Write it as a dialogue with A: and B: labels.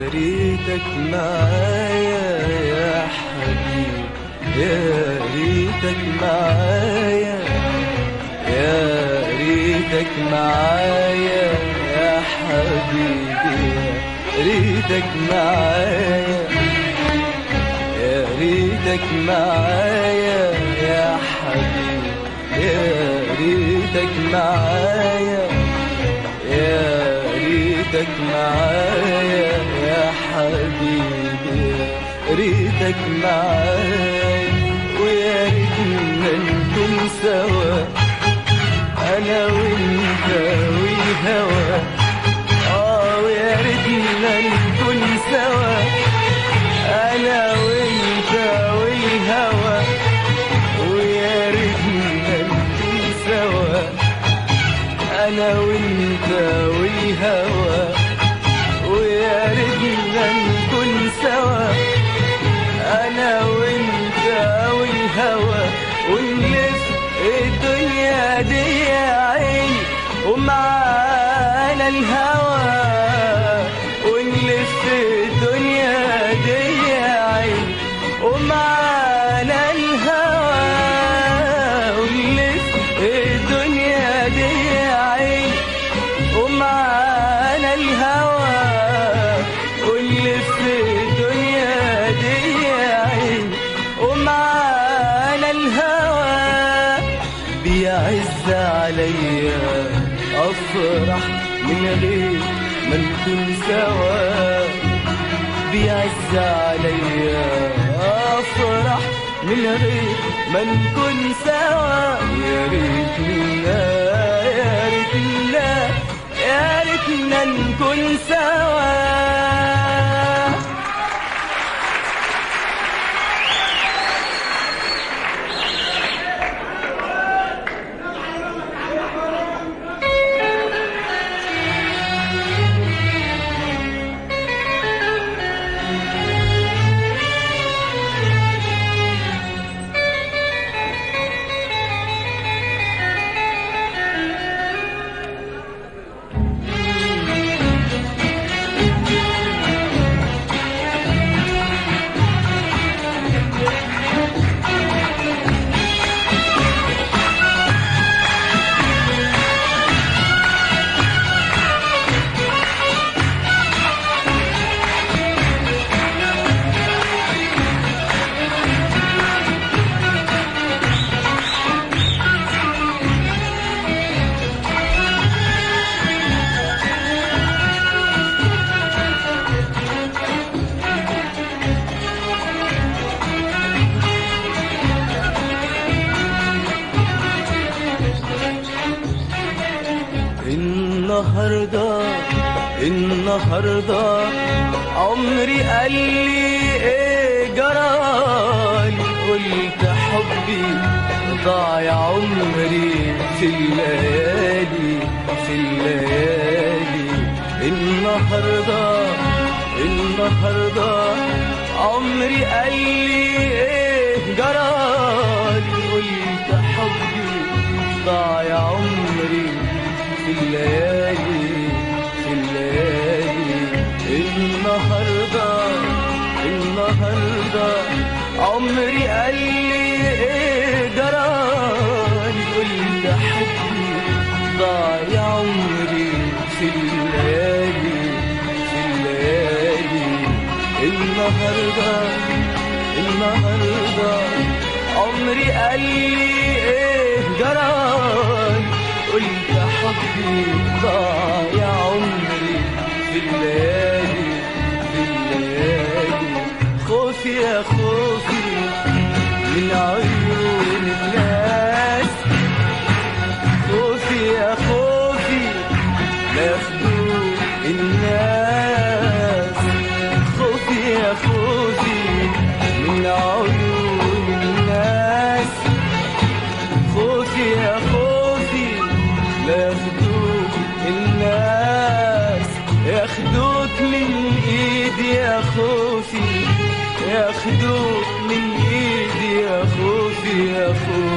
A: ريتك معايا يا حبيبي، يا ريتك معايا، يا ريتك معايا يا حبيبي، يا ريتك معايا، يا ريتك معايا يا حبيبي، يا ريتك معايا، يا ريتك معايا يا حبيبي، يا ريتك معايا، ويا ريتنا نكون سوا انا وانت والهوى. ويا ريتنا نكون سوا انا وانت والهوى، ويا ريتنا نكون سوا انا وانت والهوى، ويا ريتنا نكون سوا انا وانت والهوى، ونلف الدنيا دي يا عيني ومعانا الهوى، ونلف الدنيا دي يا عيني ومعانا الهوى، ونلف الدنيا دي يا عيني ومعانا الهوى، ونلف الدنيا دي يا عيني ومعانا الهوى. بيعز عليا افرح من غير ما نكون سوا، بيعز عليا افرح من غير ما نكون سوا، يا ريتنا يا ريتنا يا ريتنا نكون سوا. النهاردة عمري قال لي ايه جرالي، قلت حبي ضاع عمري في الليالي في الليالي. النهاردة عمري قال لي ايه جرالي، قلت حبي ضاع عمري في الليالي في الليالي. النهاردة عمري قال لي ايه جرالي، قلت حبي ضاع عمري في الليالي في الليالي. النهاردة عمري قال لي ايه جرالي، قلت حبي ضاع عمري في الليالي في الليالي. خوفي يا خوفي من عيون الناس، خوفي يا خوفي لا ياخدوك الناس، خوفي يا خوفي من عيون الناس، خوفي يا خوفي لا ياخدوك الناس، ياخدوك من ايدي يا خوفي، ياخدوك من ايدي يا خوفي يا خوفي.